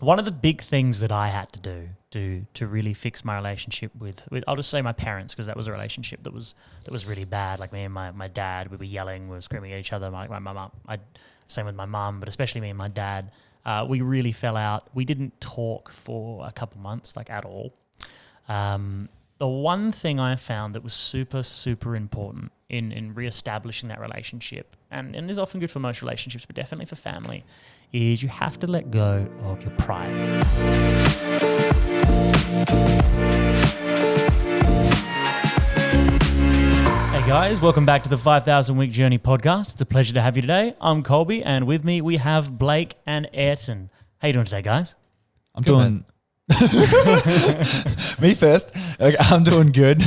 One of the big things that I had to do to really fix my relationship with I'll just say my parents, because that was a relationship that was really bad. Like me and my dad, we were yelling, we were screaming at each other. My mum, same with my mum, but especially me and my dad. We really fell out. We didn't talk for a couple months, like at all. The one thing I found that was super, super important in reestablishing that relationship, and is often good for most relationships, but definitely for family, is you have to let go of your pride. Hey guys, welcome back to the 5,000 Week Journey podcast. It's a pleasure to have you today. I'm Colby, and with me we have Blake and Ayrton. How you doing today, guys? I'm doing... Me first. Okay, I'm doing good.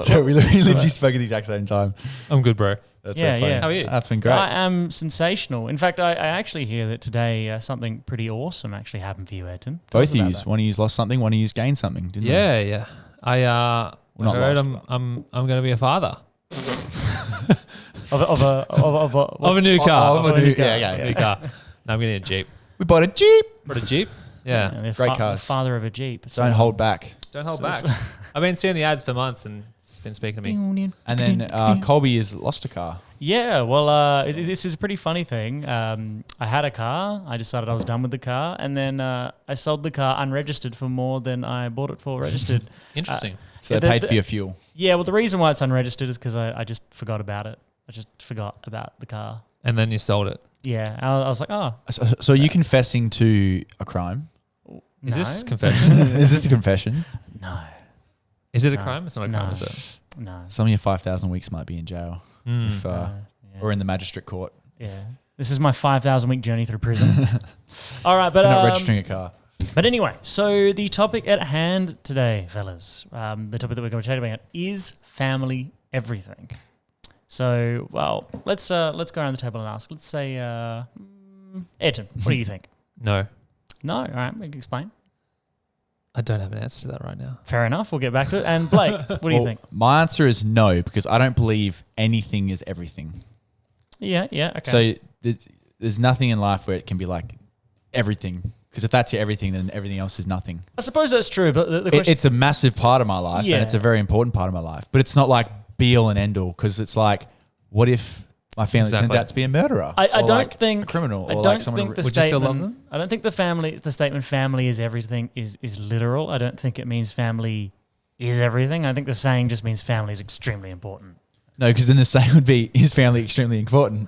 So we literally spoke at the exact same time. I'm good, bro. That's so funny. How are you? That's been great. I am sensational. In fact, I actually hear that today something pretty awesome actually happened for you, Ayrton. Both of you. One of you lost something, one of you gained something, didn't you? Yeah. I heard I'm going to be a father of a new car. New car. New car. No, I'm getting a Jeep. We bought a Jeep. Yeah, great cars. Father of a Jeep. Don't hold back. Don't hold back. I've been seeing the ads for months and it's been speaking to me. And then Colby has lost a car. Yeah, well, this was a pretty funny thing. I had a car. I decided I was done with the car. And then I sold the car unregistered for more than I bought it for registered. Interesting. So they paid for your fuel. Yeah, well, the reason why it's unregistered is because I just forgot about it. I just forgot about the car. And then you sold it. Yeah, I was like, oh. So are you confessing to a crime? Is this confession? Is this a confession? No. Is it a crime? It's not a crime, is it? No. Some of your 5,000 weeks might be in jail or in the magistrate court. Yeah. This is my 5,000 week journey through prison. All right, but... For not registering a car. But anyway, so the topic at hand today, fellas, the topic that we're going to chat about is family everything. So, well, let's go around the table and ask. Let's say, Ayrton, what do you think? No. No? All right, we can explain. I don't have an answer to that right now. Fair enough. We'll get back to it. And Blake, what do you think? My answer is no, because I don't believe anything is everything. Yeah, okay. So there's nothing in life where it can be like everything. Because if that's your everything, then everything else is nothing. I suppose that's true, but the question... It's a massive part of my life, and it's a very important part of my life. But it's not like be all and end all, because it's like, what if my family turns out to be a murderer? I don't think... a criminal. I or don't like someone think the would you still love them? I don't think the statement family is everything is literal. I don't think it means family is everything. I think the saying just means family is extremely important. No, because then the saying would be, is family extremely important?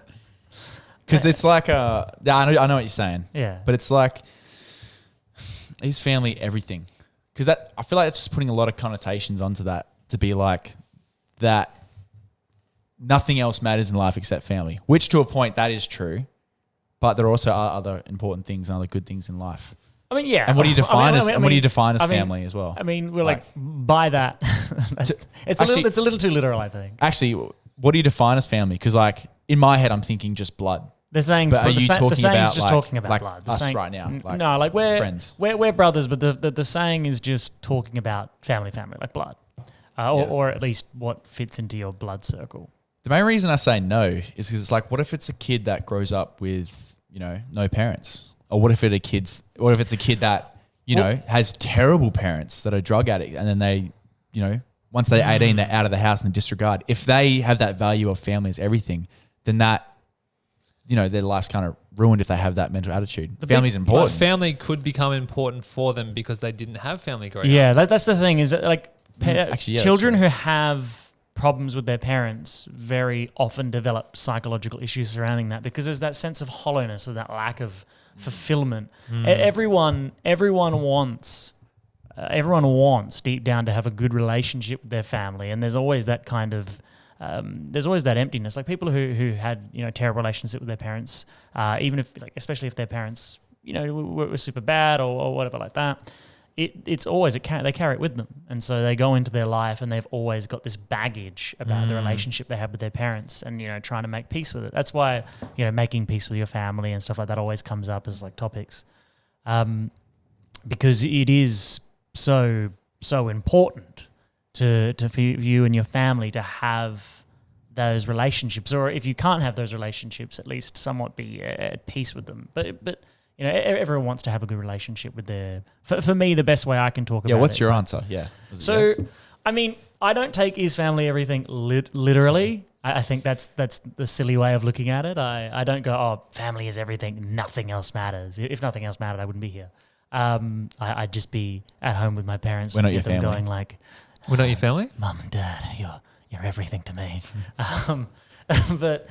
Because it's like, I know what you're saying. Yeah. But it's like, is family everything? Because I feel like it's just putting a lot of connotations onto that to be like that nothing else matters in life except family, which to a point that is true, but there also are other important things and other good things in life. I mean, yeah. And what do you define as family as well? I mean, we're like by that. it's a little too literal, I think. Actually, what do you define as family? Because like in my head, I'm thinking just blood. The saying is just talking about blood. Us right now. No, like we're friends. We're brothers, but the saying is just talking about family, like blood, or at least what fits into your blood circle. The main reason I say no is because it's like, what if it's a kid that grows up with no parents, or what if it's a kid that has terrible parents that are drug addicts, and then they once they're 18 they're out of the house and they disregard. If they have that value of family as everything, then that. Their life's kind of ruined if they have that mental attitude. Family's important. But family could become important for them because they didn't have family growing up. Yeah, that's the thing is that, like children who have problems with their parents very often develop psychological issues surrounding that because there's that sense of hollowness or that lack of fulfillment. Everyone wants deep down to have a good relationship with their family, and there's always that kind of there's always that emptiness. Like people who had terrible relationship with their parents, even if especially if their parents were super bad or whatever like that. It's always they carry it with them, and so they go into their life and they've always got this baggage about the relationship they had with their parents, and trying to make peace with it. That's why making peace with your family and stuff like that always comes up as like topics, because it is so important to for you and your family to have those relationships, or if you can't have those relationships, at least somewhat be at peace with them. But everyone wants to have a good relationship with their. For me, the best way I can talk about. Yeah, what's it your answer? Yeah. So, yes? I mean, I don't take is family everything literally. I think that's the silly way of looking at it. I don't go, oh, family is everything. Nothing else matters. If nothing else mattered, I wouldn't be here. I'd just be at home with my parents. We're not your family. Going like, we're not your family? Mum and Dad, you're everything to me. But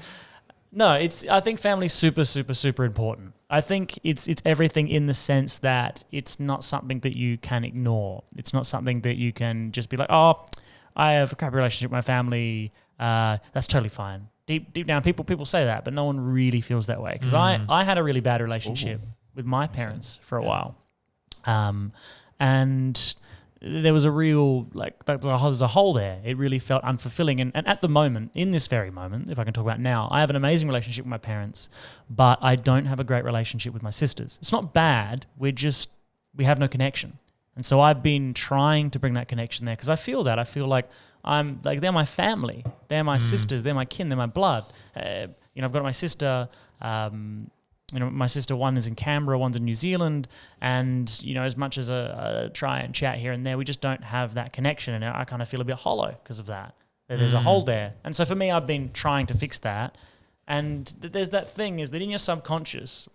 no, I think family's super, super, super important. I think it's everything in the sense that it's not something that you can ignore. It's not something that you can just be like, oh, I have a crappy relationship with my family. That's totally fine. Deep down, people say that, but no one really feels that way. Because I had a really bad relationship with my parents for a while. And there was a real, there's a hole there. It really felt unfulfilling. And at the moment, in this very moment, if I can talk about now, I have an amazing relationship with my parents, but I don't have a great relationship with my sisters. It's not bad. We have no connection. And so I've been trying to bring that connection there because I feel that. I feel like they're my family. They're my sisters. They're my kin. They're my blood. I've got my sister. My sister, one is in Canberra, one's in New Zealand, and as much as I try and chat here and there, we just don't have that connection, and I kind of feel a bit hollow because of that. There's a hole there, and so for me, I've been trying to fix that. And there's that thing is that in your subconscious,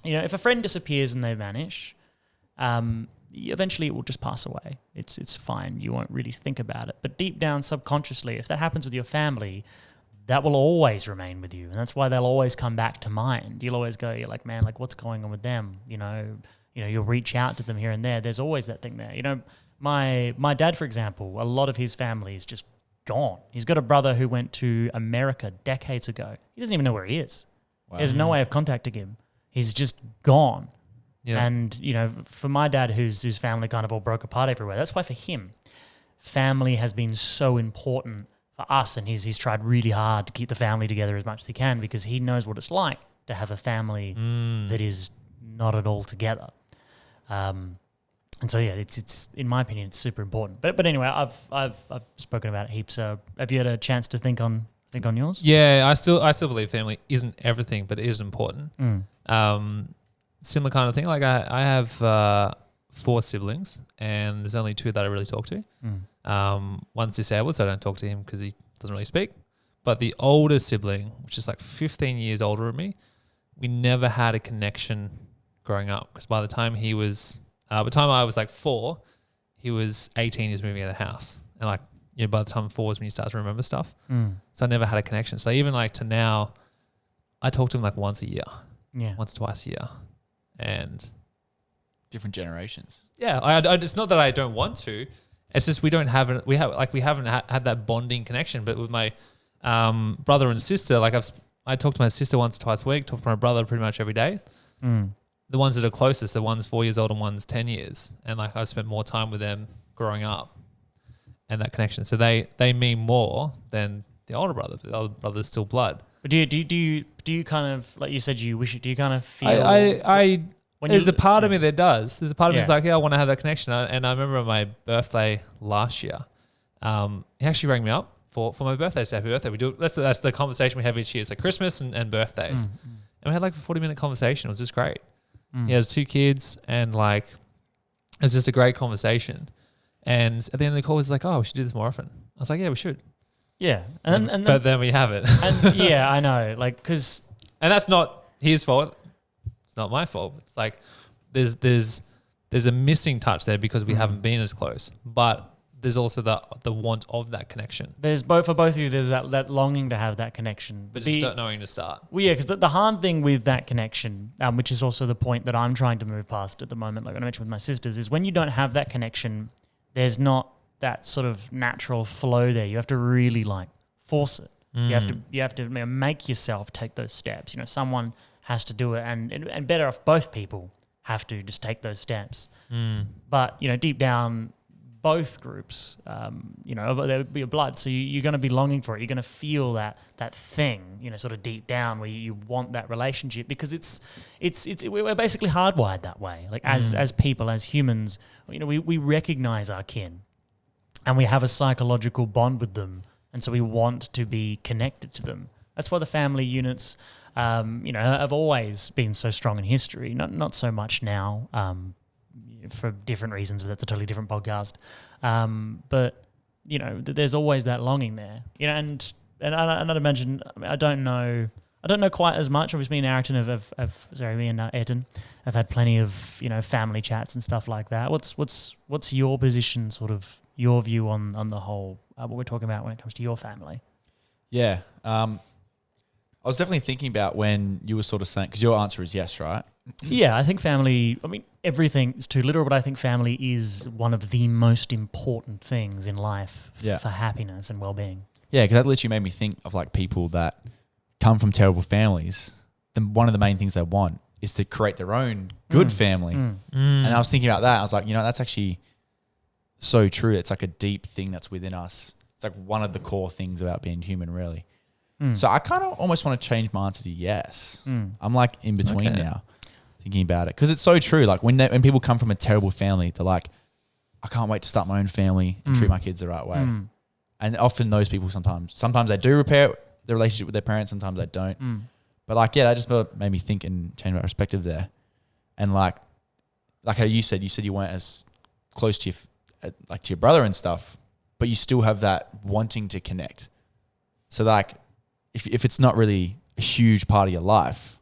if a friend disappears and they vanish, eventually it will just pass away. It's fine. You won't really think about it, but deep down, subconsciously, if that happens with your family, that will always remain with you. And that's why they'll always come back to mind. You'll always go, you're like, man, what's going on with them? You'll reach out to them here and there. There's always that thing there. My dad, for example, a lot of his family is just gone. He's got a brother who went to America decades ago. He doesn't even know where he is. Wow. There's no way of contacting him. He's just gone. Yeah. And, for my dad, whose family kind of all broke apart everywhere, that's why for him, family has been so important for us, and he's tried really hard to keep the family together as much as he can because he knows what it's like to have a family that is not at all together. And so it's in my opinion it's super important. But anyway, I've spoken about it heaps. So have you had a chance to think on yours? Yeah, I still believe family isn't everything, but it is important. Similar kind of thing. Like I have 4 siblings, and there's only 2 that I really talk to. One's disabled, so I don't talk to him because he doesn't really speak. But the older sibling, which is 15 years older than me, we never had a connection growing up. Because by the time I was 4, he was 18 years moving out of the house. And by the time 4 is when you start to remember stuff. So I never had a connection. So even to now, I talk to him once a year. Yeah. Once, twice a year. And different generations. Yeah, it's not that I don't want to. It's just we haven't had that bonding connection. But with my brother and sister, I talk to my sister once or twice a week. Talk to my brother pretty much every day. The ones that are closest, the one's 4 years old and one's 10 years, and I've spent more time with them growing up, and that connection. So they mean more than the older brother. The older brother's still blood. But do you kind of, like you said, you wish it? Do you kind of feel? There's a part of me that does. There's a part of me that's like, I want to have that connection. And I remember on my birthday last year, he actually rang me up for my birthday. So happy birthday. That's the conversation we have each year. So Christmas and birthdays. And we had a 40-minute conversation. It was just great. He has 2 kids, and it was just a great conversation. And at the end of the call, he was like, oh, we should do this more often. I was like, yeah, we should. Yeah. But then we haven't. And yeah, I know. And that's not his fault. It's not my fault. It's there's a missing touch there because we haven't been as close. But there's also the want of that connection. There's both for both of you. There's that longing to have that connection, but just not knowing to start. Well, yeah, because the hard thing with that connection, which is also the point that I'm trying to move past at the moment, like I mentioned with my sisters, is when you don't have that connection, there's not that sort of natural flow there. You have to really force it. You have to make yourself take those steps. Someone has to do it, and better off both people have to just take those steps. But deep down, both groups, there would be a blood, so you're going to be longing for it. You're going to feel that thing, sort of deep down where you want that relationship, because we're basically hardwired that way. As people, as humans, we recognize our kin, and we have a psychological bond with them, and so we want to be connected to them. That's why the family units, have always been so strong in history. Not so much now, for different reasons, but that's a totally different podcast. But there's always that longing there. And I'd imagine, I don't know quite as much. Obviously, me and Ayrton have had plenty of family chats and stuff like that. What's your position, sort of your view on the whole what we're talking about when it comes to your family? Yeah, I was definitely thinking about when you were sort of saying, because your answer is yes, right? Yeah, I think family. I mean, everything is too literal, but I think family is one of the most important things in life for happiness and well-being. Yeah, because that literally made me think of like people that come from terrible families. One of the main things they want is to create their own good family. And I was thinking about that. I was like, that's actually so true. It's like a deep thing that's within us. It's like one of the core things about being human, really. So I kind of almost want to change my answer to yes. I'm like in between now, thinking about it, because it's so true. Like when people come from a terrible family, they're like, I can't wait to start my own family and treat my kids the right way. And often those people sometimes they do repair the relationship with their parents, sometimes they don't. But that just made me think and change my perspective there. And like how you said you weren't as close to your brother and stuff, but you still have that wanting to connect. So like, if it's not really a huge part of your life,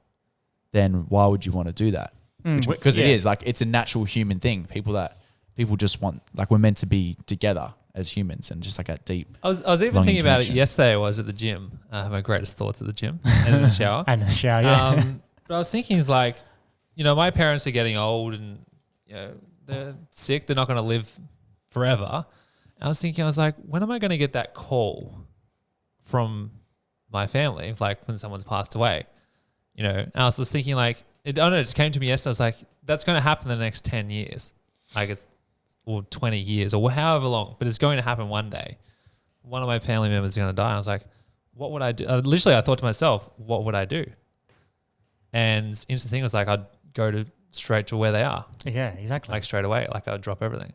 then why would you want to do that? Because it is like, it's a natural human thing. People just want, like, we're meant to be together as humans, and just like that deep. I was even thinking about it yesterday. I was at the gym. I have my greatest thoughts at the gym and in the shower. And in the shower, yeah. But I was thinking, is like, my parents are getting old and they're sick. They're not going to live forever. And I was like, when am I going to get that call from my family, like when someone's passed away? And I was just thinking, like, it just came to me yesterday. I was like, that's going to happen in the next 10 years, or 20 years, or however long, but it's going to happen one day. One of my family members is going to die. And I was like, what would I do? Literally, I thought to myself, what would I do? And instant thing was like, I'd go straight to where they are. Yeah, exactly. Like straight away, like I'd drop everything.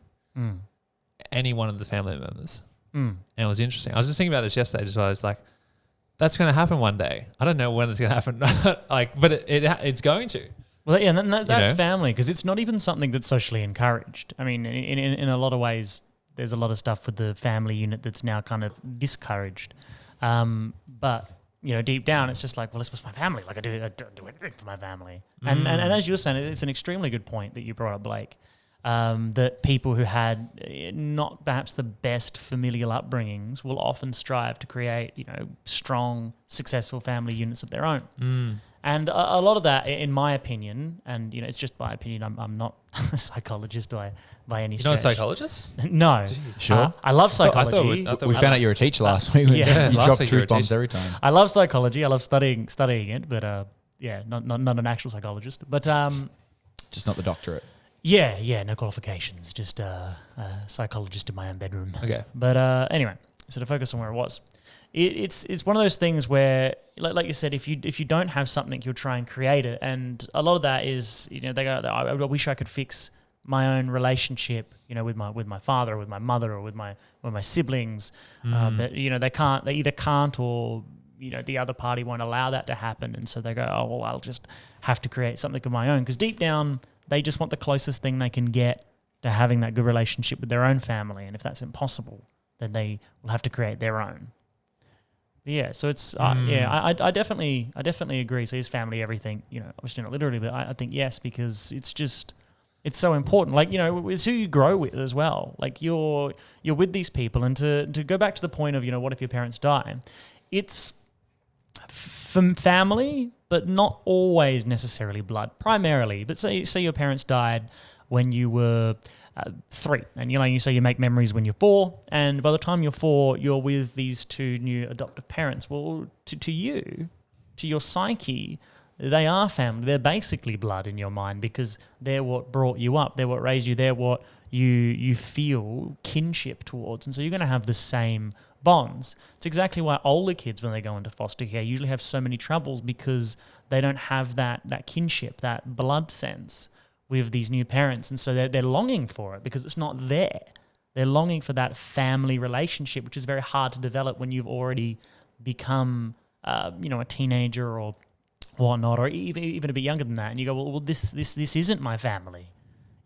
Any one of the family members. And it was interesting. I was just thinking about this yesterday, just I was like, that's going to happen one day. I don't know when it's going to happen, but it's going to. Well, yeah, and that's family, because it's not even something that's socially encouraged. I mean, in a lot of ways, there's a lot of stuff with the family unit that's now kind of discouraged. But deep down, it's just like, well, this was my family. Like I do anything for my family. And as you were saying, it's an extremely good point that you brought up, Blake. That people who had not perhaps the best familial upbringings will often strive to create, strong, successful family units of their own. And a lot of that, in my opinion, and it's just my opinion, I'm not a psychologist by any stretch. You're not a psychologist? No. Sure. I love psychology. We found out you're a teacher last week. You drop truth bombs every time. I love psychology. I love studying it, but not an actual psychologist. But just not the doctorate. Yeah, no qualifications. Just a psychologist in my own bedroom. Okay. But anyway, so to focus on where it was, it's one of those things where, like you said, if you don't have something, you'll try and create it, and a lot of that is they go, I wish I could fix my own relationship, with my father, or with my mother, or with my siblings, but they can't. They either can't, or the other party won't allow that to happen, and so they go, oh well, I'll just have to create something of my own, because deep down, they just want the closest thing they can get to having that good relationship with their own family. And if that's impossible, then they will have to create their own. But yeah, so it's, I definitely agree. So is family everything? Obviously not literally, but I think yes, because it's so important. Like, it's who you grow with as well. Like you're with these people, and to go back to the point of, what if your parents die? It's from family, but not always necessarily blood, primarily. But say your parents died when you were 3, and you say you make memories when you're 4, and by the time you're 4, you're with these 2 new adoptive parents. Well, to your psyche, they are family. They're basically blood in your mind, because they're what brought you up. They're what raised you. They're what you feel kinship towards, and so you're going to have the same bonds. It's exactly why older kids, when they go into foster care, usually have so many troubles, because they don't have that kinship, that blood sense with these new parents, and so they're longing for it because it's not there. They're longing for that family relationship, which is very hard to develop when you've already become a teenager or whatnot, or even a bit younger than that, and you go, well, this isn't my family.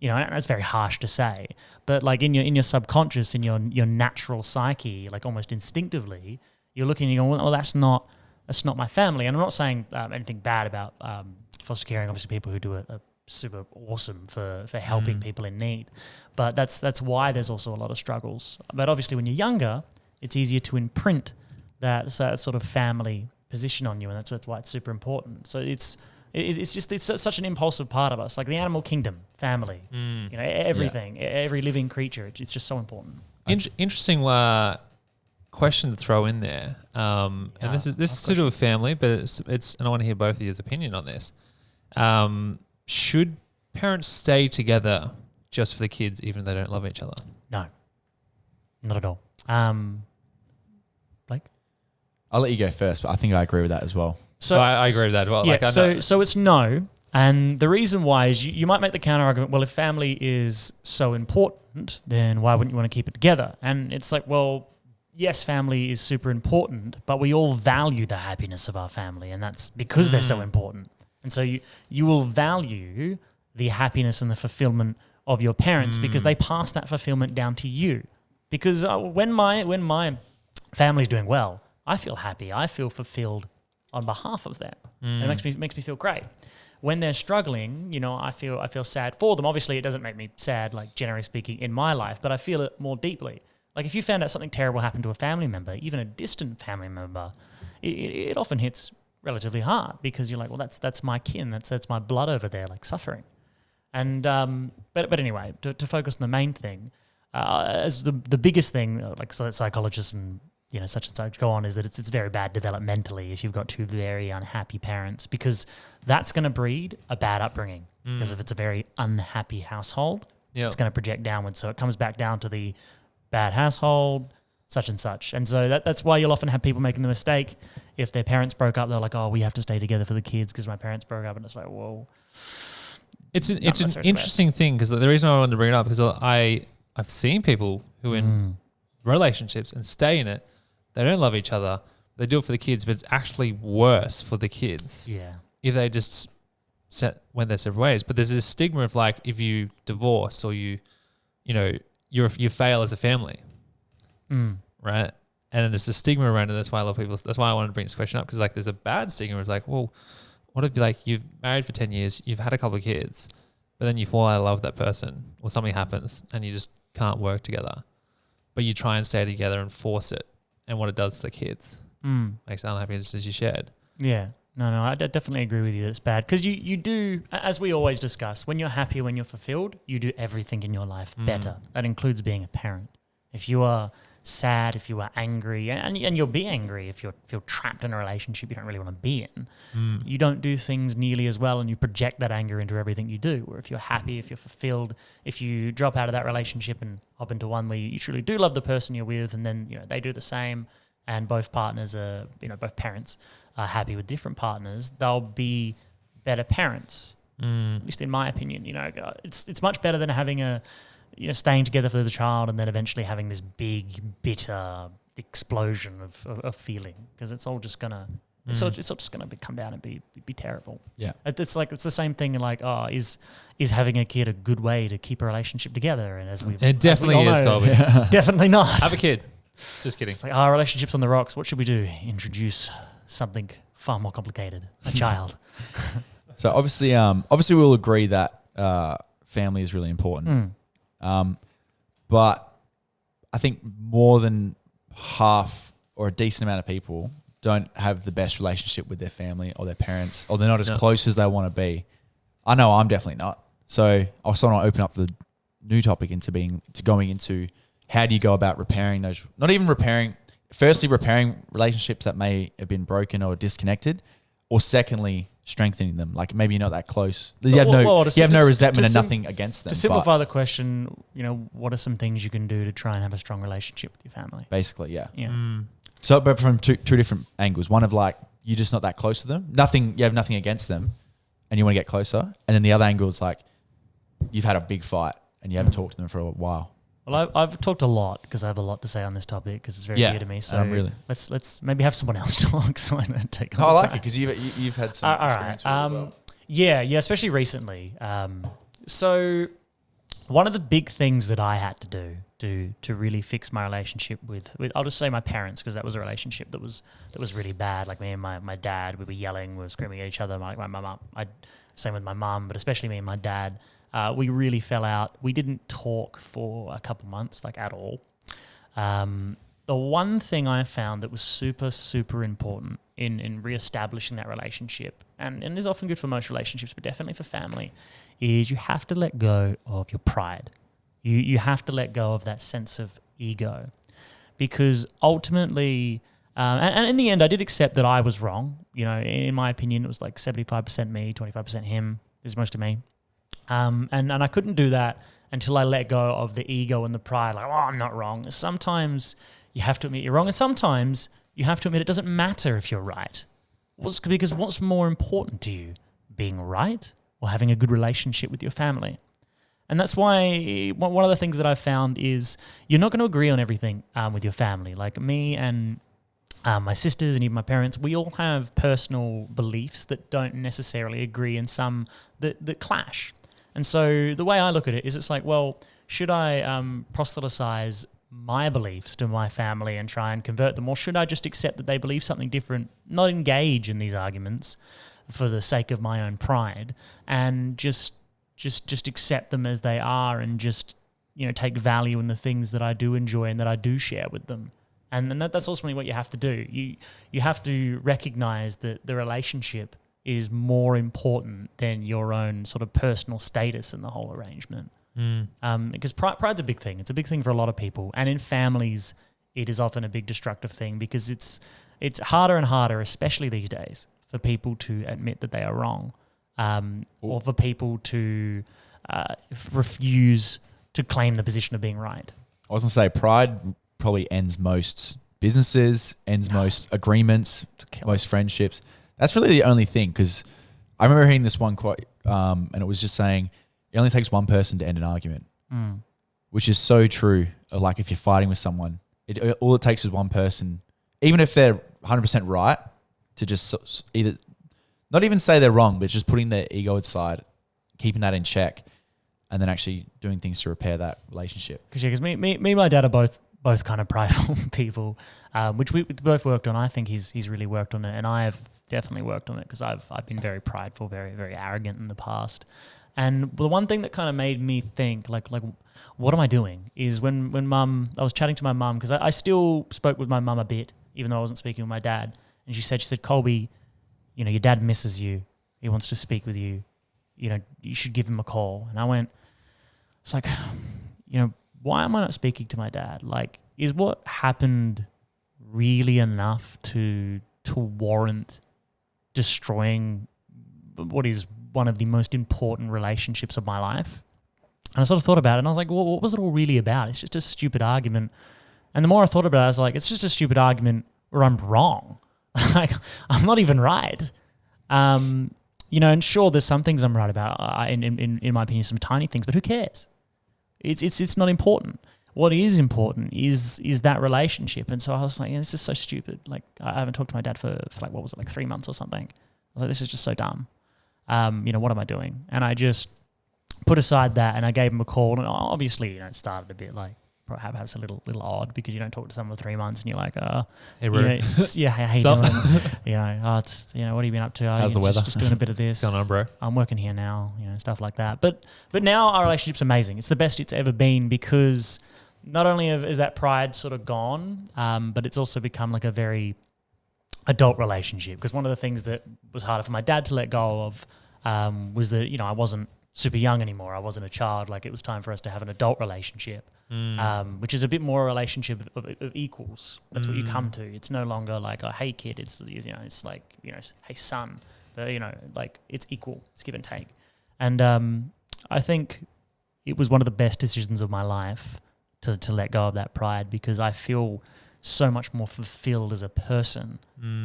And that's very harsh to say, but like in your subconscious, in your natural psyche, like almost instinctively, you're looking and you're going, well, that's not my family. And I'm not saying anything bad about foster caring. Obviously, people who do it are super awesome for helping people in need, but that's why there's also a lot of struggles. But obviously, when you're younger, it's easier to imprint that sort of family position on you, and that's why it's super important. So it's such an impulsive part of us, like the animal kingdom, family, everything, every living creature. It's just so important. Interesting question to throw in there. And this is to do with family, but it's and I want to hear both of your opinion on this. Should parents stay together just for the kids, even if they don't love each other? No, not at all. Blake? I'll let you go first, but I think I agree with that as well. So I agree with that as well. Yeah, so it's no. And the reason why is you might make the counter argument, well, if family is so important, then why wouldn't you want to keep it together? And it's like, well, yes, family is super important, but we all value the happiness of our family, and that's because they're so important. And so you will value the happiness and the fulfillment of your parents because they pass that fulfillment down to you. Because when my family's doing well, I feel happy. I feel fulfilled on behalf of them. It makes me feel great. When they're struggling, I feel sad for them. Obviously, it doesn't make me sad, like generally speaking, in my life, but I feel it more deeply. Like if you found out something terrible happened to a family member, even a distant family member, it often hits relatively hard because you're like, well, that's my kin, that's my blood over there, like suffering. And but anyway, to focus on the main thing, as the biggest thing, like psychologists and such and such go on, is that it's very bad developmentally if you've got two very unhappy parents, because that's going to breed a bad upbringing. Because if it's a very unhappy household, it's going to project downwards. So it comes back down to the bad household, such and such. And so that's why you'll often have people making the mistake. If their parents broke up, they're like, oh, we have to stay together for the kids because my parents broke up. And it's like, whoa. It's an interesting thing, because the reason I wanted to bring it up is I've seen people who in relationships and stay in it, they don't love each other. They do it for the kids, but it's actually worse for the kids. Yeah. If they just went their separate ways. But there's this stigma of like, if you divorce or you fail as a family, right? And there's a stigma around it. That's why that's why I wanted to bring this question up, because like there's a bad stigma of like, well, what if like you've married for 10 years, you've had a couple of kids, but then you fall out of love with that person or something happens and you just can't work together, but you try and stay together and force it. And what it does to the kids makes them unhappy, just as you shared. Yeah. No, I definitely agree with you that it's bad. Because you do, as we always discuss, when you're happy, when you're fulfilled, you do everything in your life better. That includes being a parent. If you are sad, if you are angry, and you'll be angry if you're trapped in a relationship you don't really want to be in, you don't do things nearly as well, and you project that anger into everything you do. Or if you're happy, if you're fulfilled, if you drop out of that relationship and hop into one where you truly do love the person you're with, and then they do the same, and both partners are, both parents are happy with different partners, they'll be better parents. At least in my opinion. It's much better than having staying together for the child and then eventually having this big, bitter explosion of feeling, because it's all just gonna it's all just gonna come down and be terrible. Yeah, it's the same thing. Like, is having a kid a good way to keep a relationship together? And it definitely is, Colby. Definitely not. Have a kid. Just kidding. It's like, our relationship's on the rocks. What should we do? Introduce something far more complicated. A child. So obviously we'll agree that family is really important. But I think more than half or a decent amount of people don't have the best relationship with their family or their parents, or they're not as close as they want to be. I know I'm definitely not. So I also want to open up the new topic going into how do you go about repairing those, not even repairing, firstly repairing relationships that may have been broken or disconnected, or secondly strengthening them. Like maybe you're not that close. You have no resentment and nothing against them. To simplify the question, what are some things you can do to try and have a strong relationship with your family? Basically, yeah. Yeah. So, but from two different angles. One of like, you're just not that close to them. You have nothing against them and you want to get closer. And then the other angle is like, you've had a big fight and you haven't talked to them for a while. Well, I've talked a lot because I have a lot to say on this topic because it's very dear to me. So really. let's maybe have someone else talk. So I don't take. I like it because you've had some experience with it as well. Yeah, especially recently. So one of the big things that I had to do to really fix my relationship with I'll just say my parents, because that was a relationship that was really bad. Like me and my dad, we were yelling, we were screaming at each other. My mum, same with my mum, but especially me and my dad. We really fell out. We didn't talk for a couple months, like at all. The one thing I found that was super, super important in reestablishing that relationship, and is often good for most relationships, but definitely for family, is you have to let go of your pride. You have to let go of that sense of ego, because ultimately, and in the end, I did accept that I was wrong. You know, in my opinion, it was like 75% me, 25% him. This is most of me. And I couldn't do that until I let go of the ego and the pride. Like, oh, I'm not wrong. Sometimes you have to admit you're wrong, and sometimes you have to admit it doesn't matter if you're right. Because what's more important to you, being right or having a good relationship with your family? And that's why one of the things that I've found is you're not going to agree on everything with your family. Like me and my sisters and even my parents, we all have personal beliefs that don't necessarily agree, and some that clash. And so the way I look at it is it's like, well, should I proselytize my beliefs to my family and try and convert them, or should I just accept that they believe something different, not engage in these arguments for the sake of my own pride, and just accept them as they are, and just, you know, take value in the things that I do enjoy and that I do share with them. And then that's ultimately what you have to do. You have to recognize that the relationship is more important than your own sort of personal status in the whole arrangement. Because pride's a big thing. It's a big thing for a lot of people. And in families, it is often a big destructive thing, because it's harder and harder, especially these days, for people to admit that they are wrong, or for people to refuse to claim the position of being right. I was going to say, pride probably ends most businesses, ends most agreements, most friendships. That's really the only thing, because I remember hearing this one quote, and it was just saying, it only takes one person to end an argument, which is so true. Like if you're fighting with someone, all it takes is one person, even if they're 100% right, to just either not even say they're wrong, but just putting their ego aside, keeping that in check, and then actually doing things to repair that relationship. Because me and my dad are both kind of prideful people, which we both worked on. I think he's really worked on it, and I have definitely worked on it, because I've been very prideful, very, very arrogant in the past. And the one thing that kind of made me think, like what am I doing, is when I was chatting to my mum, because I still spoke with my mum a bit, even though I wasn't speaking with my dad. And she said, Colby, you know, your dad misses you. He wants to speak with you. You know, you should give him a call. And I went, it's like, you know, why am I not speaking to my dad? Like, is what happened really enough to warrant destroying what is one of the most important relationships of my life? And I sort of thought about it, and I was like, well, what was it all really about? It's just a stupid argument. And the more I thought about it, I was like, it's just a stupid argument where I'm wrong. Like, I'm not even right. You know, and sure, there's some things I'm right about, in my opinion, some tiny things, but who cares? It's not important. What is important is that relationship. And so I was like, yeah, this is so stupid. Like, I haven't talked to my dad for like, what was it, like 3 months or something. I was like, this is just so dumb. You know, what am I doing? And I just put aside that, and I gave him a call. And obviously, you know, it started a bit like, perhaps a little odd, because you don't talk to someone for 3 months and you're like, hey, bro. You know, yeah, how you doing? You know, it's, you know, what have you been up to? How's the weather? Just doing a bit of this. What's going on, bro? I'm working here now, you know, stuff like that. But now our relationship's amazing. It's the best it's ever been, because not only is that pride sort of gone, but it's also become like a very adult relationship. Because one of the things that was harder for my dad to let go of was that, you know, I wasn't super young anymore. I wasn't a child. Like, it was time for us to have an adult relationship. Which is a bit more a relationship of equals. That's what you come to. It's no longer like, oh, hey kid. It's, you know, it's like, you know, hey son. But, you know, like, it's equal. It's give and take. And I think it was one of the best decisions of my life to let go of that pride, because I feel so much more fulfilled as a person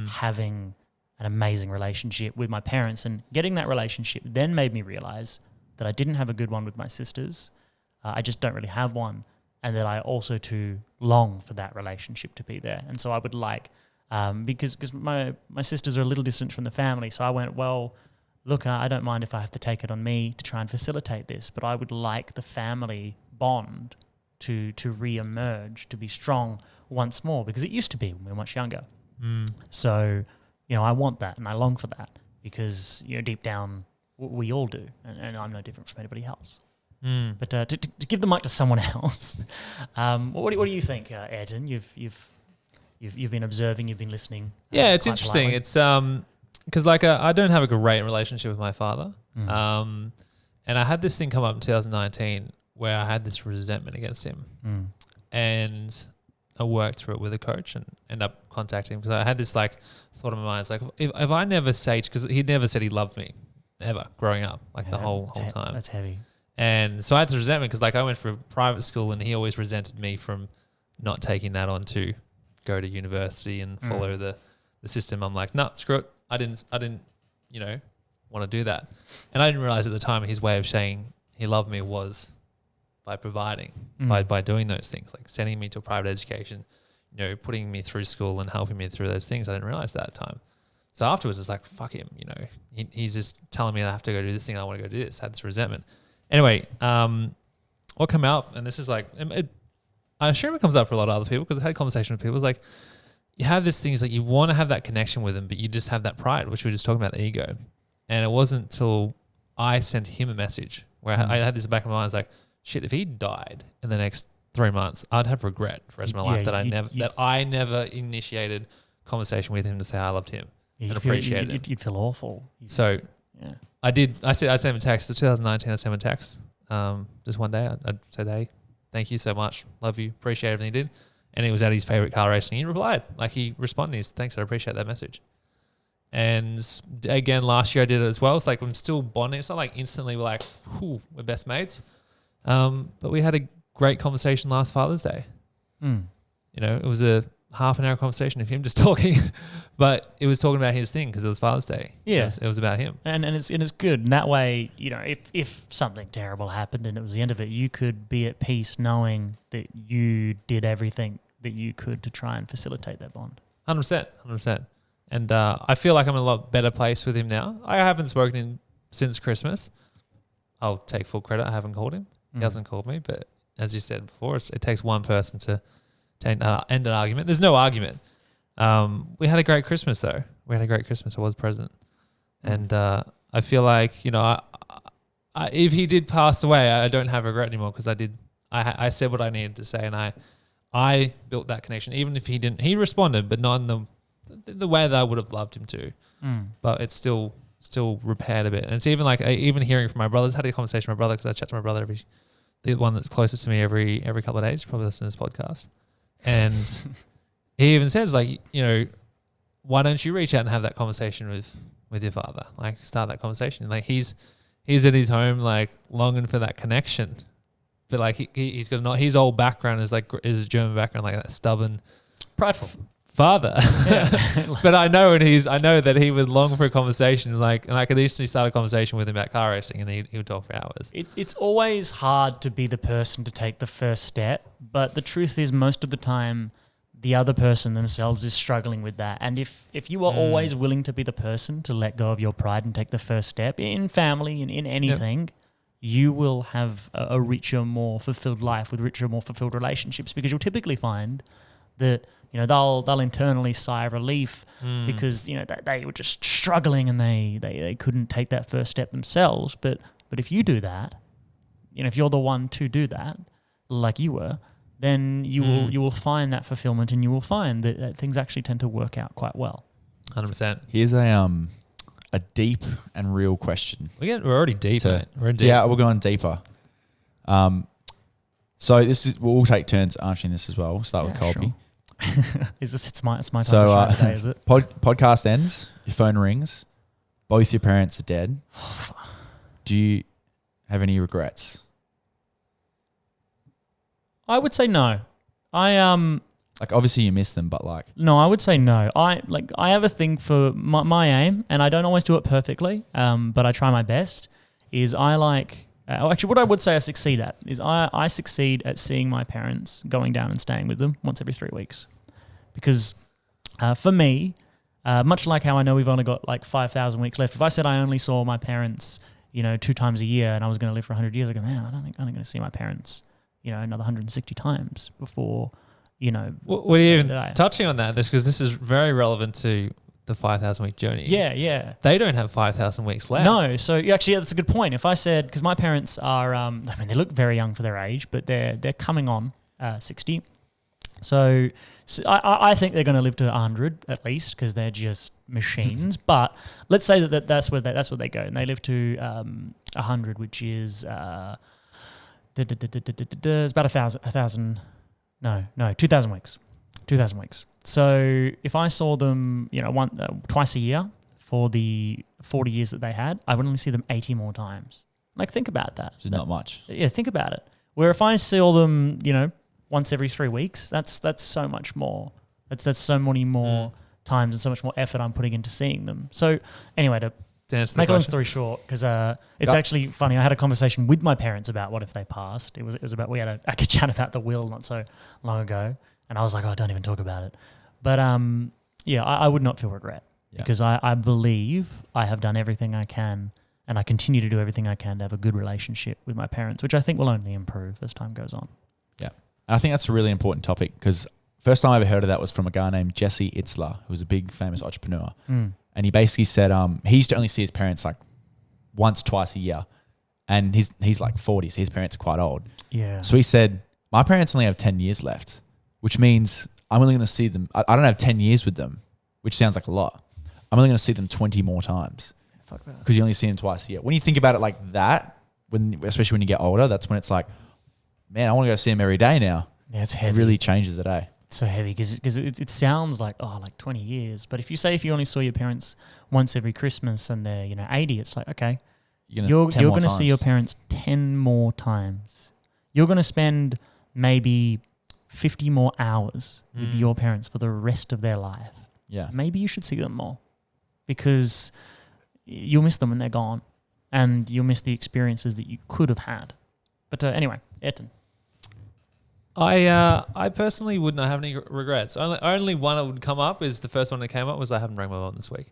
having an amazing relationship with my parents. And getting that relationship then made me realize that I didn't have a good one with my sisters. I just don't really have one. and that I also too long for that relationship to be there. And so I would like, because my sisters are a little distant from the family, so I went, well, look, I don't mind if I have to take it on me to try and facilitate this, but I would like the family bond to re-emerge, to be strong once more, because it used to be when we were much younger. So, I want that and I long for that because, deep down we all do, and I'm no different from anybody else. But to give the mic to someone else, what do you think, Ayrton? You've been observing, you've been listening. Yeah, it's interesting. Politely. It's because I don't have a great relationship with my father, and I had this thing come up in 2019 where I had this resentment against him, and I worked through it with a coach and ended up contacting him because I had this thought in my mind. It's like if I never say, because he'd never said he loved me ever growing up, the whole time. That's heavy. And so I had this resentment because I went for private school and he always resented me from not taking that on to go to university and follow the system. I'm like, nah, screw it. I didn't want to do that. And I didn't realize at the time his way of saying he loved me was by providing, by doing those things, like sending me to a private education, putting me through school and helping me through those things. I didn't realize that at the time. So afterwards, it's like, fuck him, he's just telling me I have to go do this thing. I want to go do this. I had this resentment. Anyway, what came out, and this is I assume it comes up for a lot of other people because I had a conversation with people. It's like, you have this thing, is like you want to have that connection with them, but you just have that pride, which we were just talking about, the ego. And it wasn't until I sent him a message where I had this in the back of my mind. It's like, shit, if he died in the next 3 months, I'd have regret for the rest of my life that I never initiated conversation with him to say I loved him and appreciated him. You'd feel awful. So I did. I sent him a text. It's 2019. I sent him a text. Just one day, I said, "Hey, thank you so much. Love you. Appreciate everything you did." And it was at his favorite car racing. He replied, he responded. He's, "Thanks. I appreciate that message." And again, last year I did it as well. It's like I'm still bonding. It's not like instantly we're we're best mates. But we had a great conversation last Father's Day. It was a half an hour conversation of him just talking, but it was talking about his thing because it was Father's Day. Yeah, it was about him, and it's good. And that way, if something terrible happened and it was the end of it, you could be at peace knowing that you did everything that you could to try and facilitate that bond. 100%. And I feel like I'm in a lot better place with him now. I haven't spoken to him since Christmas. I'll take full credit. I haven't called him. He hasn't called me, but as you said before, it takes one person to end an argument. There's no argument. We had a great Christmas though. I was present. And I feel like, if he did pass away, I don't have regret anymore because I said what I needed to say and I built that connection. Even if he didn't, he responded, but not in the way that I would have loved him to. But it's still repaired a bit. And it's even even hearing from my brothers, had a conversation with my brother because I chat to my brother the one that's closest to me every couple of days, probably listen to this podcast. And he even says why don't you reach out and have that conversation with your father? Start that conversation. He's at his home, longing for that connection. But he's got his old background is German background, that stubborn, prideful father. Yeah. But I know that he would long for a conversation, and I could easily start a conversation with him about car racing, and he would talk for hours. It's always hard to be the person to take the first step, but the truth is most of the time the other person themselves is struggling with that. And if you are always willing to be the person to let go of your pride and take the first step in family and in anything, you will have a richer, more fulfilled life with richer, more fulfilled relationships, because you'll typically find that they'll internally sigh relief because they were just struggling and they couldn't take that first step themselves. But if you do that, if you're the one to do that, like you were, then you will find that fulfillment, and you will find that things actually tend to work out quite well. 100%. Here's a deep and real question. We're already deep, mate. We're deep. Yeah, we're going deeper. So we'll take turns answering this as well. We'll start with Colby. Sure. It's my time to shine today, is it? Podcast ends, your phone rings, both your parents are dead. Do you have any regrets? I would say no. Obviously you miss them, but no, I would say no. I have a thing for my aim, and I don't always do it perfectly, but I try my best, is I like Actually, what I would say I succeed at is I succeed at seeing my parents, going down and staying with them once every 3 weeks. Because for me, much like how I know we've only got like 5,000 weeks left, if I said I only saw my parents, 2 times a year and I was going to live for 100 years, I go, man, I don't think I'm going to see my parents, another 160 times before, We're even touching on that, because this is very relevant to the 5,000-week journey. Yeah. They don't have 5,000 weeks left. No. So actually, that's a good point. If I said, because my parents are, they look very young for their age, but they're coming on 60. So I think they're going to live to 100 at least, because they're just machines. But let's say that's where they go, and they live to 100, which is it's about 1,000. No, 2,000 weeks. 2,000 weeks. So if I saw them, twice a year for the 40 years that they had, I would only see them 80 more times. Like, think about that. Which is not much. Yeah, think about it. Where if I saw them, once every 3 weeks, that's so much more. That's so many more times and so much more effort I'm putting into seeing them. So anyway, to make a long story short, because it's actually funny. I had a conversation with my parents about what if they passed. It was about, we had a chat about the will not so long ago. And I was like, don't even talk about it. But I would not feel regret because I believe I have done everything I can, and I continue to do everything I can to have a good relationship with my parents, which I think will only improve as time goes on. Yeah. And I think that's a really important topic, because first time I ever heard of that was from a guy named Jesse Itzler, who was a big famous entrepreneur. And he basically said he used to only see his parents like once, twice a year. And he's like 40, so his parents are quite old. Yeah. So he said, my parents only have 10 years left, which means I'm only going to see them. I don't have 10 years with them, which sounds like a lot. I'm only going to see them 20 more times. Fuck that. Because you only see them twice a year. When you think about it like that, especially when you get older, that's when it's like, man, I want to go see them every day now. Yeah, it's heavy. It really changes the day. It's so heavy because it sounds like, like 20 years. But if you only saw your parents once every Christmas and they're, 80, it's like, okay, you're going to see your parents 10 more times. You're going to spend maybe 50 more hours with your parents for the rest of their life. Yeah. Maybe you should see them more, because you'll miss them when they're gone, and you'll miss the experiences that you could have had. But anyway, Ayrton. I personally would not have any regrets. Only one that would come up is the first one that came up was I haven't rang my mum this week.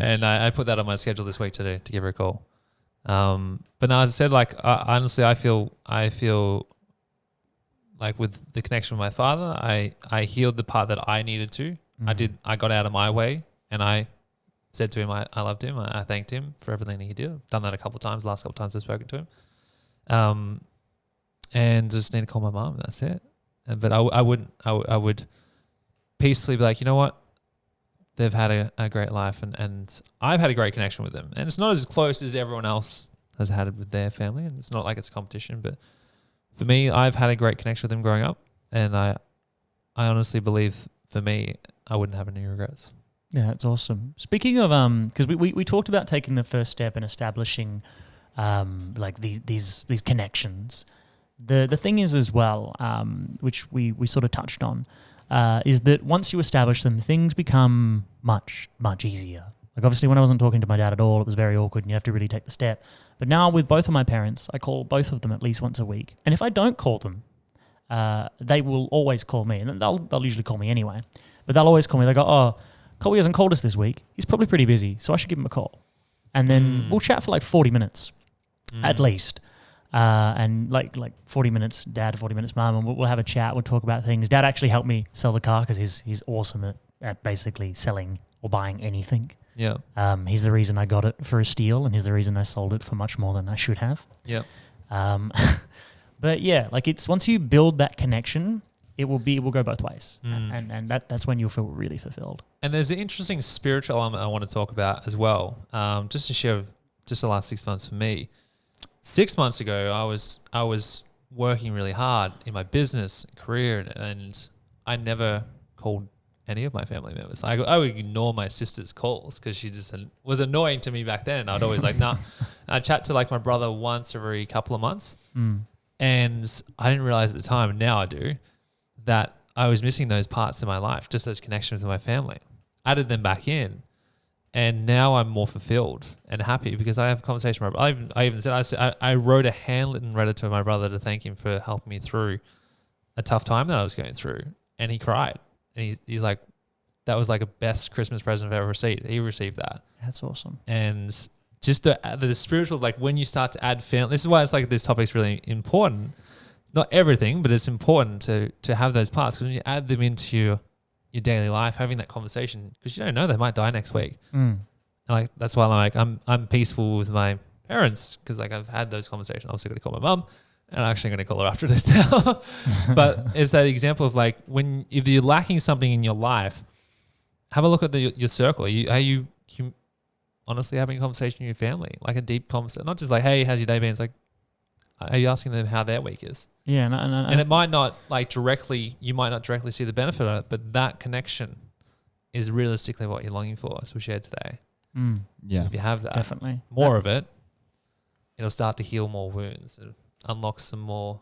And I put that on my schedule this week to give her a call. But now, as I said, honestly, I feel like with the connection with my father, I healed the part that I needed to. I got out of my way, and I said to him, I loved him. I thanked him for everything he did. I've done that a couple of times, the last couple of times I've spoken to him. And just need to call my mum. That's it. But I would peacefully be like, you know what? They've had a great life, and I've had a great connection with them. And it's not as close as everyone else has had it with their family, and it's not like it's a competition. But for me, I've had a great connection with them growing up, and I honestly believe for me, I wouldn't have any regrets. Yeah, that's awesome. Speaking of, because we talked about taking the first step in establishing like these connections. The thing is as well, which we sort of touched on, is that once you establish them, things become much, much easier. Like obviously when I wasn't talking to my dad at all, it was very awkward and you have to really take the step. But now with both of my parents, I call both of them at least once a week. And if I don't call them, they will always call me. And they'll usually call me anyway. But they'll always call me. They go, oh, Colby hasn't called us this week. He's probably pretty busy, so I should give him a call. And then we'll chat for like 40 minutes at least. And like 40 minutes dad, 40 minutes mum, and we'll have a chat. We'll talk about things. Dad actually helped me sell the car because he's awesome at basically selling or buying anything. Yeah. He's the reason I got it for a steal, and he's the reason I sold it for much more than I should have. Yeah. But yeah, like it's once you build that connection, it will go both ways, and that's when you'll feel really fulfilled. And there's an interesting spiritual element I want to talk about as well. Just to share, just the last 6 months for me. 6 months ago, I was working really hard in my business career, and I never called any of my family members. I would ignore my sister's calls because she just was annoying to me back then. I'd always like, nah. I'd chat to like my brother once every couple of months, and I didn't realize at the time, and now I do, that I was missing those parts of my life, just those connections with my family. Added them back in, And now I'm more fulfilled and happy because I have a conversation with my brother. I even said, I wrote a handwritten letter to my brother to thank him for helping me through a tough time that I was going through. And he cried. And he's like, that was like a best Christmas present I've ever received. He received that. That's awesome. And just the spiritual, like when you start to add family, this is why it's like this topic's really important. Not everything, but it's important to have those parts, because when you add them into your daily life, having that conversation, because you don't know, they might die next week. And like that's why I'm peaceful with my parents, because like I've had those conversations. I'm also going to call my mum, and I'm actually going to call her after this now. But it's that example of like if you're lacking something in your life, have a look at your circle. Are you honestly having a conversation with your family, like a deep conversation, not just like, hey, how's your day been? It's like, are you asking them how their week is? Yeah, and it might not you might not directly see the benefit of it, but that connection is realistically what you're longing for, as we shared today. Yeah, if you have that, definitely more of it, it'll start to heal more wounds and unlock some more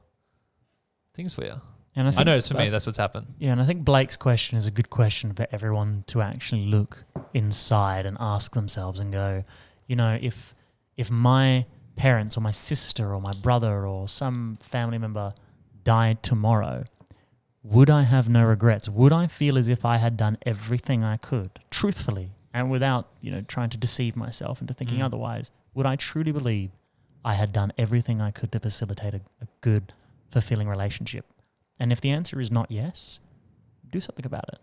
things for you. And I know it's for me, that's what's happened. Yeah, and I think Blake's question is a good question for everyone to actually look inside and ask themselves and go, you know, if my parents or my sister or my brother or some family member died tomorrow, would I have no regrets? Would I feel as if I had done everything I could, truthfully, and without, you know, trying to deceive myself into thinking otherwise? Would I truly believe I had done everything I could to facilitate a good, fulfilling relationship? And if the answer is not yes, do something about it.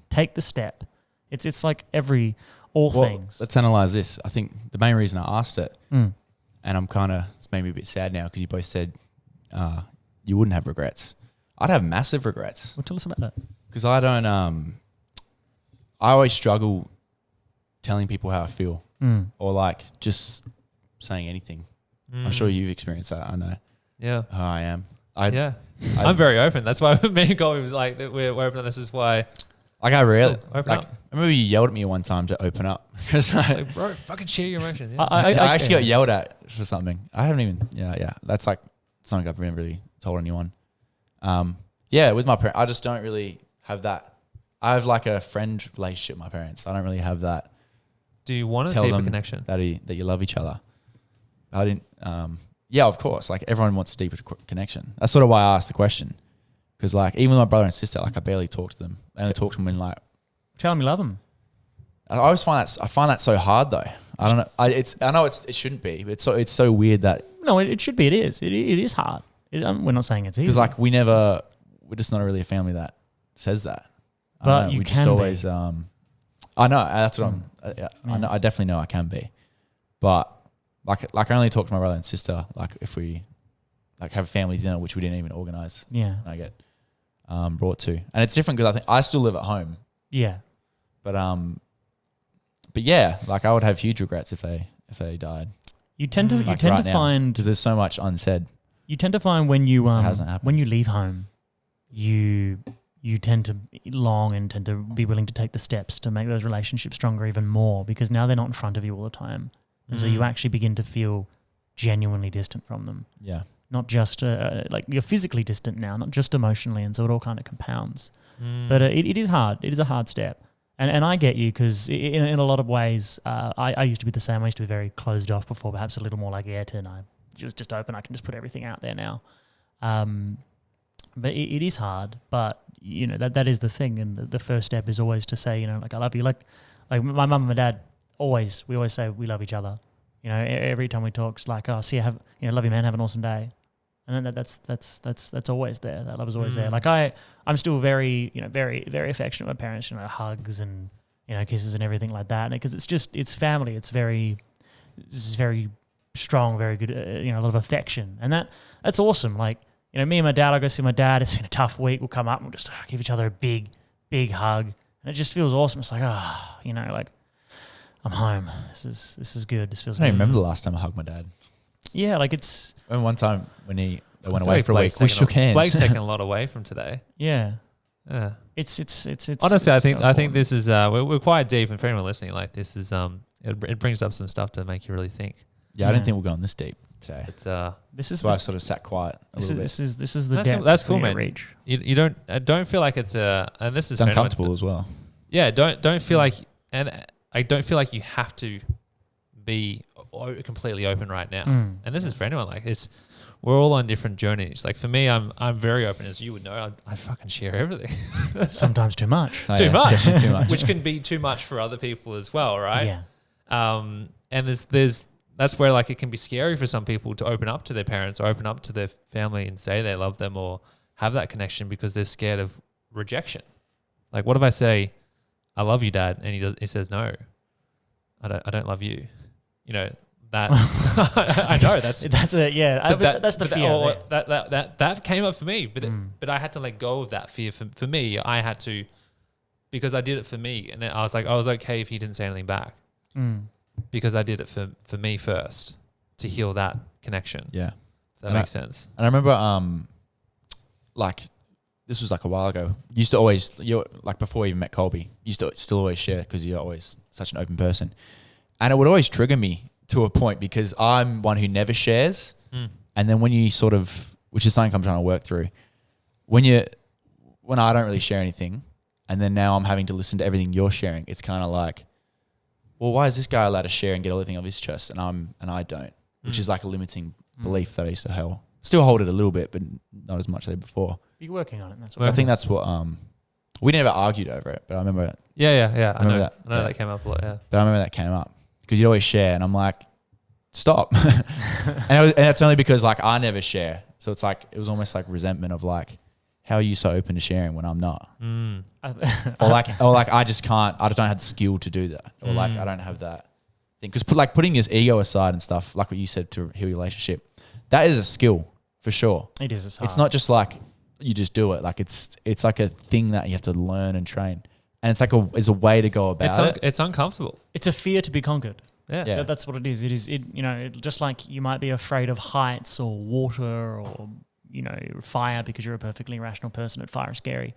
Take the step. It's like things. Let's analyze this. I think the main reason I asked it, and it's made me a bit sad now, because you both said you wouldn't have regrets. I'd have massive regrets. Well, tell us about that. Because I don't, I always struggle telling people how I feel, or like just saying anything. I'm sure you've experienced that. I know. Yeah. How I am. I'm very open. That's why me and Colby was like, we're open on this. Is why. Like I really, open up. I remember you yelled at me one time to open up, because like, bro, fucking share your emotions. Yeah. I actually got yelled at for something. I haven't even. Yeah. That's like something I've never really told anyone. With my parents, I just don't really have that. I have like a friend relationship with my parents. I don't really have that. Do you want a deeper connection? That you love each other. I didn't. Yeah, of course. Like everyone wants a deeper connection. That's sort of why I asked the question. Because like even with my brother and sister, like I barely talk to them. I only talk to them when like. Tell them you love them. I always find that so hard though. I don't know. I know it shouldn't be, but it's so weird that. No, it should be. It is. It is hard. We're not saying it's easy. Because like we're just not really a family that says that. But you we can just always. be. I know that's what I know. I definitely know I can be, but like I only talk to my brother and sister like if we like have a family dinner, which we didn't even organize. Yeah, and I get brought to, and it's different because I think I still live at home. Yeah, but yeah, like I would have huge regrets if they died. You tend to find, because there's so much unsaid. You tend to find when you leave home, you tend to long and tend to be willing to take the steps to make those relationships stronger even more, because now they're not in front of you all the time. And so you actually begin to feel genuinely distant from them. Yeah. Not just like you're physically distant now, not just emotionally. And so it all kind of compounds. But it is hard. It is a hard step. And I get you, because in a lot of ways, I used to be the same. I used to be very closed off before, perhaps a little more like Ayrton. I was just open. I can just put everything out there now. But it is hard. But, you know, that is the thing. And the first step is always to say, you know, like, I love you. Like my mum and my dad, we always say we love each other. You know, every time we talk, it's like, oh, see you, love you, man, have an awesome day. And then that's always there. That love is always there. Like I'm still very, very, very affectionate with my parents, hugs and, kisses and everything like that. Because it's family. It's very strong, very good, a lot of affection. And that's awesome. Like, me and my dad, I go see my dad. It's been a tough week. We'll come up and we'll just give each other a big, big hug. And it just feels awesome. It's like, like, I'm home. This is good. This feels I don't good. remember the last time I hugged my dad. Yeah, like it's... And one time when they went away for a week, we shook hands. Blake's taken a lot away from today. Yeah. Yeah. It's honestly, I think so this is we're quite deep, and for anyone listening, like this is it brings up some stuff to make you really think. Yeah, I didn't think we'll go on this deep today. This is why I sort of sat quiet a little bit. This is the depth. That's cool, man. Reach. You don't feel like it's and this is uncomfortable as well. Yeah, don't feel like, and I don't feel like you have to be completely open right now. And this is for anyone. Like we're all on different journeys. Like for me, I'm very open, as you would know. I fucking share everything. Sometimes too much. Too much, too much, which can be too much for other people as well, right? Yeah. And there's that's where like it can be scary for some people to open up to their parents or open up to their family and say they love them or have that connection because they're scared of rejection. Like, what if I say, "I love you, Dad," and he says, "No, I don't love you." You know that. I know that's a yeah. That's the fear. That came up for me, but I had to let go of that fear. For me, I had to, because I did it for me, and then I was like, I was okay if he didn't say anything back. Because I did it for me first to heal that connection. Yeah. That makes sense. And I remember, like, this was like a while ago. You used to always, like before you even met Colby, you used to still always share because you're always such an open person. And it would always trigger me to a point because I'm one who never shares. And then when you sort of, which is something I'm trying to work through, when I don't really share anything and then now I'm having to listen to everything you're sharing, it's kind of like, well, why is this guy allowed to share and get everything off his chest and I don't? Which is like a limiting belief that I used to still hold it a little bit, but not as much as I did before. You're working on it. That's what So I think that's what we never argued over it, but I remember it. Yeah. I know that. That came up a lot. Yeah, but I remember that came up because you'd always share, and I'm like, stop. and that's only because like I never share, so it's like it was almost like resentment of like, how are you so open to sharing when I'm not? or like I just can't. I don't have the skill to do that, or like I don't have that thing. Because like putting his ego aside and stuff, like what you said to heal your relationship, that is a skill for sure. It is. It's not just like you just do it. Like it's like a thing that you have to learn and train, and it's like it's a way to go about it. It's uncomfortable. It's a fear to be conquered. Yeah. That's what it is. Just like you might be afraid of heights or water or fire because you're a perfectly rational person and fire is scary.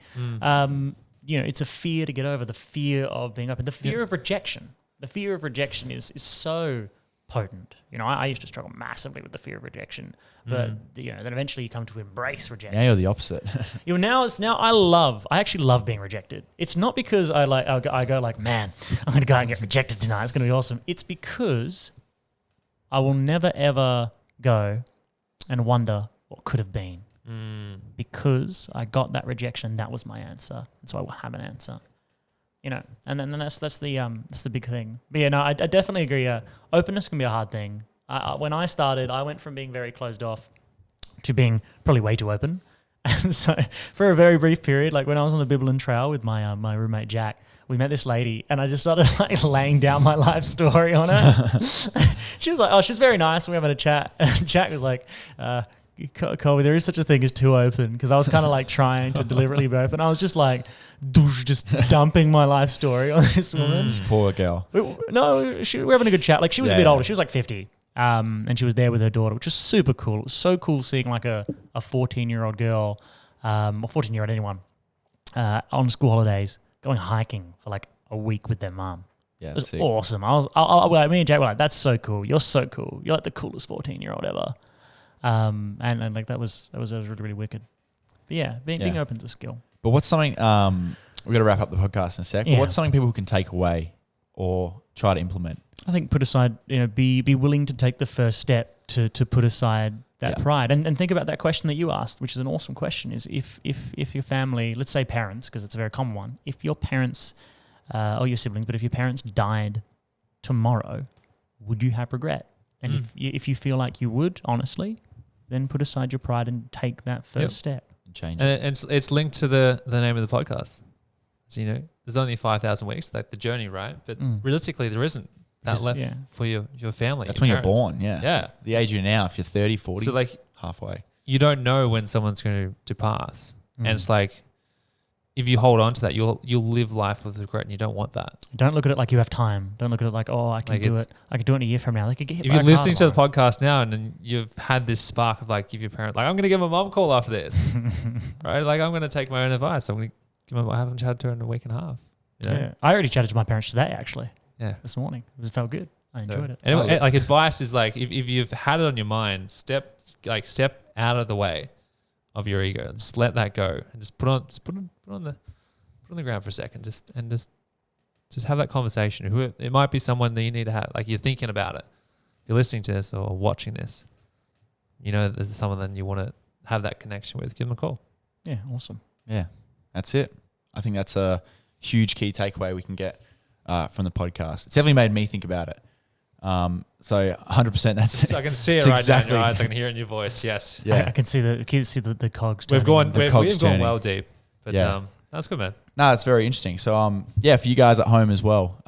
It's a fear to get over, the fear of being open, the fear of rejection. The fear of rejection is so potent. I used to struggle massively with the fear of rejection, but then eventually you come to embrace rejection. Now you're the opposite. I actually love being rejected. It's not because I go like, man, I'm going to go and get rejected tonight. It's going to be awesome. It's because I will never ever go and wonder what could have been. Because I got that rejection, that was my answer, and so I will have an answer. And then that's the big thing. But I definitely agree. Openness can be a hard thing. When I started, I went from being very closed off to being probably way too open. And so for a very brief period, like when I was on the Bibbulin Trail with my roommate Jack, we met this lady and I just started like laying down my life story on her. She was like, oh, she's very nice. And we were having a chat. And Jack was like, Colby, there is such a thing as too open, because I was kind of like trying to deliberately be open. I was just like, just dumping my life story on this woman. This poor girl. We were having a good chat. Like she was a bit older. She was like 50. And she was there with her daughter, which was super cool. It was so cool seeing like a 14-year-old girl, or 14-year-old anyone, on school holidays going hiking for like a week with their mum. Yeah, it was awesome. Me and Jack were like, that's so cool. You're so cool. You're like the coolest 14-year-old ever. And like that was really, really wicked. But yeah, being open to skill. But what's something, we've got to wrap up the podcast in a sec. Yeah. But what's something people can take away or try to implement? I think put aside, be willing to take the first step to put aside that pride. And think about that question that you asked, which is an awesome question, is if your family, let's say parents, because it's a very common one, if your parents, or your siblings, but if your parents died tomorrow, would you have regret? And if you feel like you would, honestly, then put aside your pride and take that first step. And change it. And it's linked to the name of the podcast. So, there's only 5,000 weeks, like the journey, right? But realistically, there isn't that left for your family. That's when parents. You're born, Yeah. The age you're now, if you're 30, 40, so like halfway. You don't know when someone's going to pass. And it's like, if you hold on to that, you'll live life with regret, and you don't want that. Don't look at it like you have time. Don't look at it like, oh, I can do it. I can do it in a year from now. Like, if you're listening to the podcast now and then you've had this spark of like, give your parent, like, I'm going to give my mom a call after this, right? Like, I'm going to take my own advice. I'm going to give my, I haven't chatted to her in a week and a half. Yeah. I already chatted to my parents today, actually. Yeah. This morning. It felt good. I enjoyed it. Anyway, like advice is like, if you've had it on your mind, step out of the way of your ego. Just let that go and just put on the ground for a second. Just just have that conversation. It might be someone that you need to have, like you're thinking about it. If you're listening to this or watching this, you know there's someone that you want to have that connection with. Give them a call. Yeah, awesome. Yeah, that's it. I think that's a huge key takeaway we can get from the podcast. It's definitely made me think about it. So 100%. That's it. I can see it right now in your eyes. I can hear it in your voice. Yes. Yeah. I can see the cogs. We've gone well deep, but that's good, man. No, that's very interesting. So for you guys at home as well,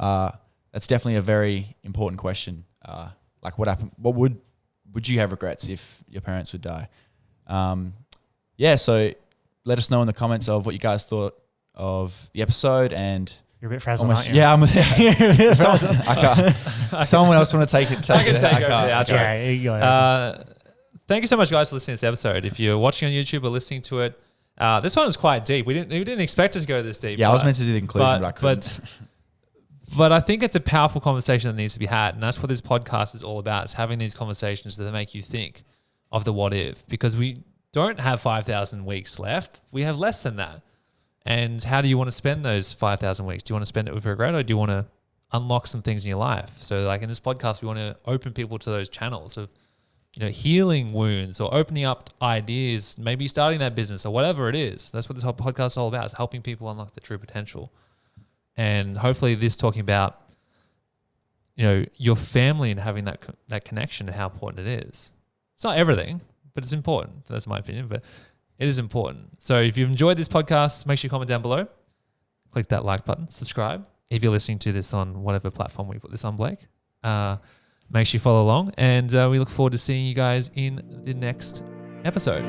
that's definitely a very important question. Like what happened? What would you have regrets if your parents would die? So let us know in the comments of what you guys thought of the episode. And you're a bit frazzled, aren't you? Yeah, someone else want to take it? I can take over the outro. Yeah, you go. Thank you so much, guys, for listening to this episode. If you're watching on YouTube or listening to it, this one is quite deep. We didn't expect it to go this deep. Yeah, I was meant to do the conclusion, but I couldn't. But I think it's a powerful conversation that needs to be had, and that's what this podcast is all about. It's having these conversations that make you think of the what if, because we don't have 5,000 weeks left. We have less than that. And how do you want to spend those 5,000 weeks? Do you want to spend it with regret, or do you want to unlock some things in your life? So like in this podcast, we want to open people to those channels of, healing wounds or opening up ideas, maybe starting that business or whatever it is. That's what this whole podcast is all about, is helping people unlock their true potential. And hopefully this talking about, your family and having that connection and how important it is. It's not everything, but it's important. That's my opinion, but it is important. So if you've enjoyed this podcast, make sure you comment down below. Click that like button, subscribe. If you're listening to this on whatever platform we put this on, Blake, make sure you follow along. And we look forward to seeing you guys in the next episode.